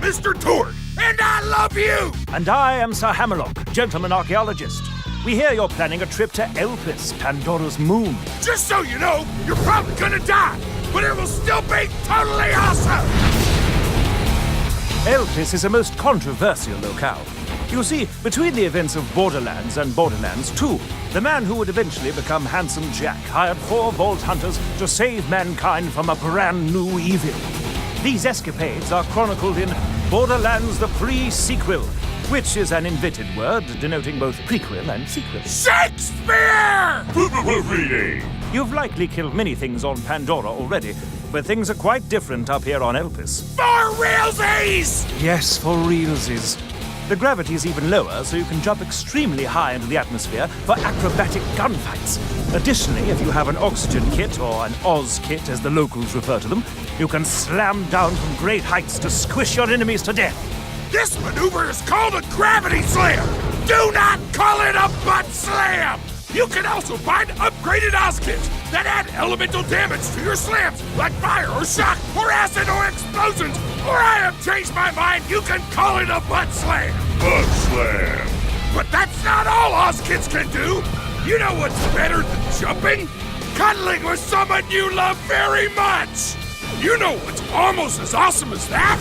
Mr. Torg, and I love you! And I am Sir Hammerlock, gentleman archaeologist. We hear you're planning a trip to Elpis, Pandora's moon. Just so you know, you're probably gonna die, but it will still be totally awesome! Elpis is a most controversial locale. You see, between the events of Borderlands and Borderlands 2, the man who would eventually become Handsome Jack hired 4 Vault Hunters to save mankind from a brand new evil. These escapades are chronicled in Borderlands the Pre-Sequel, which is an invented word denoting both prequel and sequel. Shakespeare! Reading! You've likely killed many things on Pandora already, but things are quite different up here on Elpis. For realsies! Yes, for realsies. The gravity is even lower, so you can jump extremely high into the atmosphere for acrobatic gunfights. Additionally, if you have an oxygen kit, or an Oz kit as the locals refer to them, you can slam down from great heights to squish your enemies to death. This maneuver is called a gravity slam! Do not call it a butt slam! You can also find upgraded Oz kits that add elemental damage to your slams, like fire or shock, or acid or explosions. Or I have changed my mind, you can call it a butt slam! Butt slam! But that's not all Oz kits can do! You know what's better than jumping? Cuddling with someone you love very much! You know what's almost as awesome as that?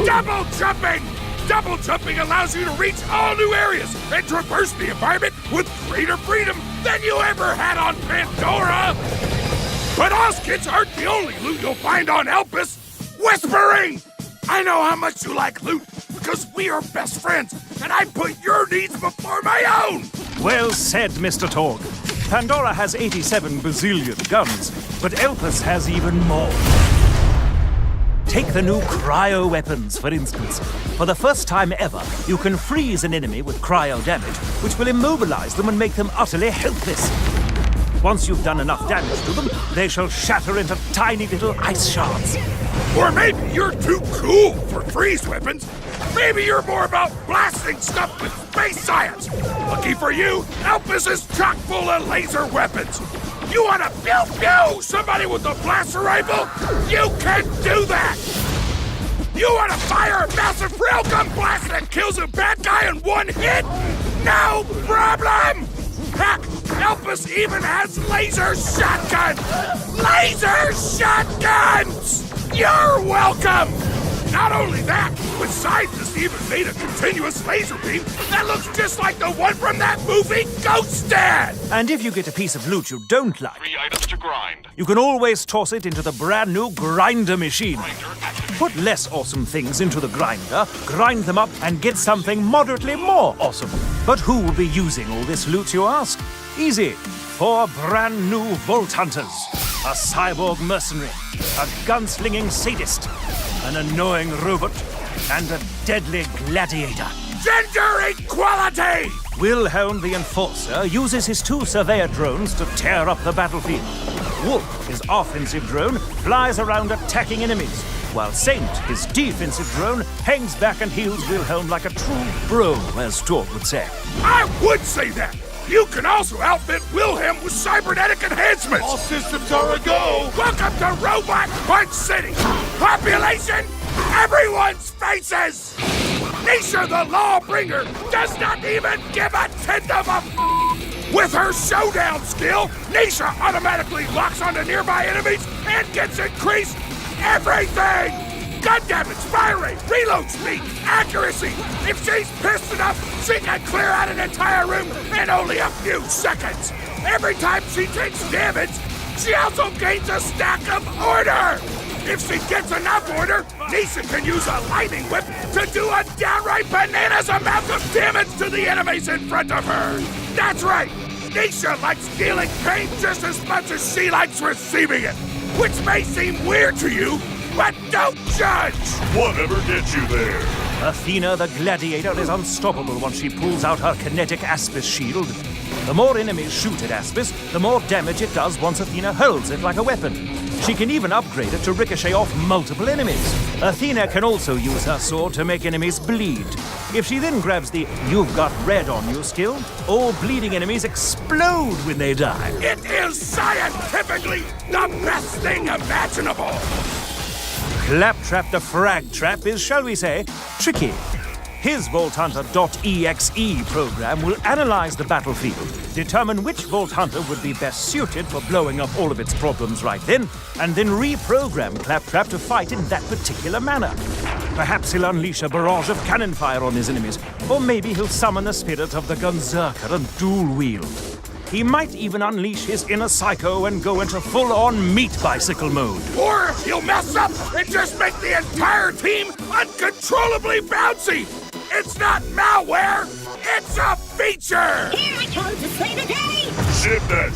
Double jumping! Double jumping allows you to reach all new areas and traverse the environment with greater freedom than you ever had on Pandora! But Oz kits aren't the only loot you'll find on Elpis! Whispering! I know how much you like loot because we are best friends, and I put your needs before my own! Well said, Mr. Torg. Pandora has 87 bazillion guns, but Elpis has even more. Take the new cryo weapons, for instance. For the first time ever, you can freeze an enemy with cryo damage, which will immobilize them and make them utterly helpless. Once you've done enough damage to them, they shall shatter into tiny little ice shards. Or maybe you're too cool for freeze weapons. Maybe you're more about blasting stuff with space science. Lucky for you, Elpis is chock full of laser weapons. You want to pew-pew somebody with a blaster rifle? You can do that! You want to fire a massive railgun blast that kills a bad guy in one hit? No problem! Heck, Elpis even has laser shotguns! Laser shotguns! You're welcome! Not only that, but scientists even made a continuous laser beam that looks just like the one from that movie Ghost Dad! And if you get a piece of loot you don't like, 3 items to grind. you can always toss it into the brand new grinder machine. Put less awesome things into the grinder, grind them up, and get something moderately more awesome. But who will be using all this loot, you ask? Easy. 4 brand new Vault Hunters. A cyborg mercenary. A gunslinging sadist. An annoying robot. And a deadly gladiator. Gender equality! Wilhelm the Enforcer uses his 2 surveyor drones to tear up the battlefield. Wolf, his offensive drone, flies around attacking enemies, while Saint, his defensive drone, hangs back and heals Wilhelm like a true bro, as Torg would say. I would say that! You can also outfit Wilhelm with cybernetic enhancements! All systems are a go! Welcome to Robot Punch City! Population, everyone's faces! Nisha the Lawbringer does not even give a tenth of a With her showdown skill, Nisha automatically locks onto nearby enemies and gets increased everything! Gun damage, fire rate, reload speed, accuracy! If she's pissed enough, she can clear out an entire room in only a few seconds! Every time she takes damage, she also gains a stack of order! If she gets enough order, Nisha can use a lightning whip to do a downright bananas amount of damage to the enemies in front of her! That's right! Nisha likes dealing pain just as much as she likes receiving it! Which may seem weird to you, but don't judge! Whatever gets you there? Athena the Gladiator is unstoppable once she pulls out her kinetic Aspis shield. The more enemies shoot at Aspis, the more damage it does once Athena holds it like a weapon. She can even upgrade it to ricochet off multiple enemies. Athena can also use her sword to make enemies bleed. If she then grabs the "You've Got Red on You" skill, all bleeding enemies explode when they die. It is scientifically the best thing imaginable! Claptrap the Frag Trap is, shall we say, tricky. His Vault Hunter.exe program will analyze the battlefield, determine which Vault Hunter would be best suited for blowing up all of its problems right then, and then reprogram Claptrap to fight in that particular manner. Perhaps he'll unleash a barrage of cannon fire on his enemies, or maybe he'll summon the spirit of the Gunzerker and dual wield. He might even unleash his inner psycho and go into full-on meat bicycle mode. Or he'll mess up and just make the entire team uncontrollably bouncy. It's not malware, it's a feature! Here I come to save the day! Ship that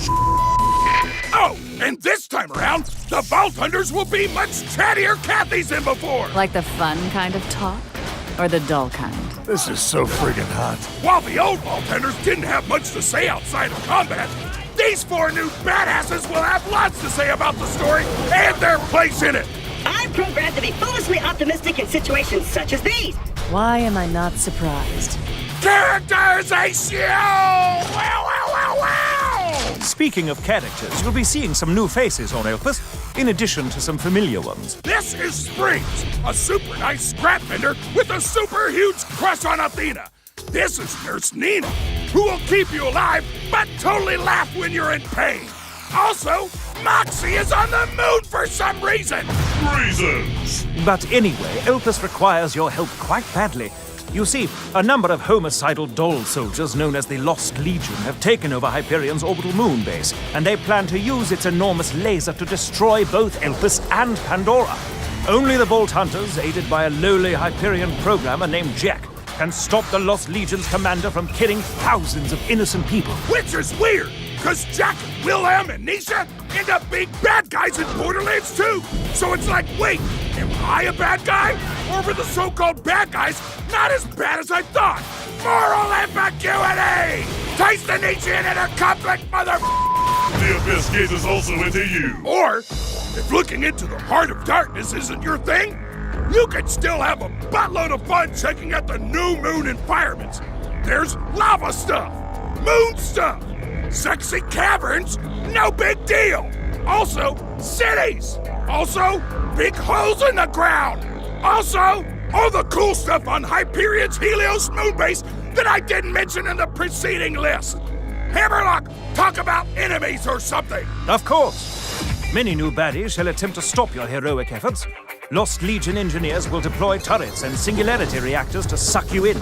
Oh, and this time around, the Vault Hunters will be much chattier Cathys than before! Like the fun kind of talk? Or the dull kind? This is so friggin' hot. While the old Vault Hunters didn't have much to say outside of combat, these 4 new badasses will have lots to say about the story and their place in it! I'm programmed to be foolishly optimistic in situations such as these. Why am I not surprised? Characterization! Wow, wow, wow, wow! Speaking of characters, you'll be seeing some new faces on Elpis, in addition to some familiar ones. This is Springs, a super nice scrap vendor with a super huge crush on Athena. This is Nurse Nina, who will keep you alive but totally laugh when you're in pain. Also, Moxie is on the moon for some reason. reasons. But anyway, Elpis requires your help quite badly. You see, a number of homicidal doll soldiers known as the Lost Legion have taken over Hyperion's orbital moon base, and they plan to use its enormous laser to destroy both Elpis and Pandora. Only the Vault Hunters, aided by a lowly Hyperion programmer named Jack, can stop the Lost Legion's commander from killing thousands of innocent people. Which is weird, because Jack, Wilhelm, and Nisha end up being bad guys in Borderlands too. So it's like, wait, am I a bad guy? Or were the so-called bad guys not as bad as I thought? Moral ambiguity! Taste the Nietzsche in a conflict, mother... The Abyss gazes also into you. Or, if looking into the heart of darkness isn't your thing, you could still have a buttload of fun checking out the new moon environments. There's lava stuff, moon stuff, sexy caverns, no big deal. Also, cities. Also, big holes in the ground. Also, all the cool stuff on Hyperion's Helios moon base that I didn't mention in the preceding list. Hammerlock, talk about enemies or something. Of course. Many new baddies shall attempt to stop your heroic efforts. Lost Legion engineers will deploy turrets and singularity reactors to suck you in.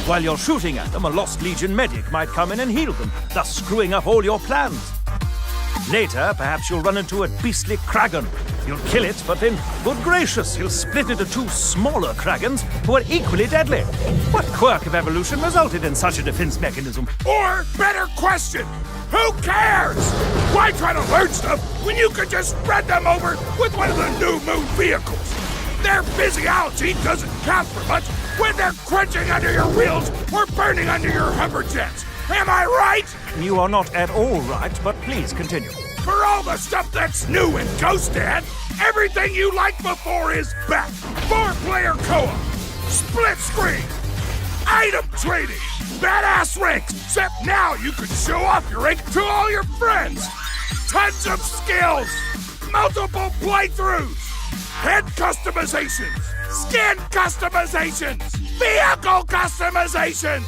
While you're shooting at them, a Lost Legion medic might come in and heal them, thus screwing up all your plans. Later, perhaps you'll run into a beastly Kragan. You'll kill it, but then, good gracious, he'll split into 2 smaller Kragans who are equally deadly. What quirk of evolution resulted in such a defense mechanism? Or, better question, who cares? Why try to learn stuff when you could just spread them over with one of the new moon vehicles? Their physiology doesn't count for much when they're crunching under your wheels or burning under your hover jets. Am I right? You are not at all right, but please continue. For all the stuff that's new in Ghost Dad, everything you liked before is back. 4-player co-op, split screen, item trading, badass ranks, except now you can show off your rank to all your friends. Tons of skills, multiple playthroughs, head customizations, skin customizations, vehicle customizations,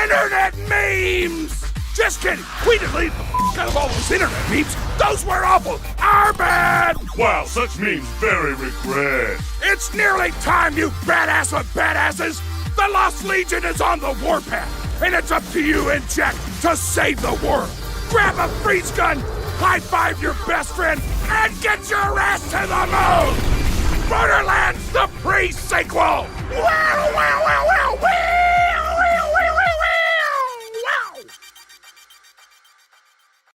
internet memes. Just kidding, we deleted the out of all those internet memes. Those were awful, our bad. Wow, such memes very regret. It's nearly time, you badass of badasses! The Lost Legion is on the warpath, and it's up to you and Jack to save the world! Grab a freeze gun, high-five your best friend, and get your ass to the moon! Borderlands, the pre-sequel! Wow, wow, wow, wow!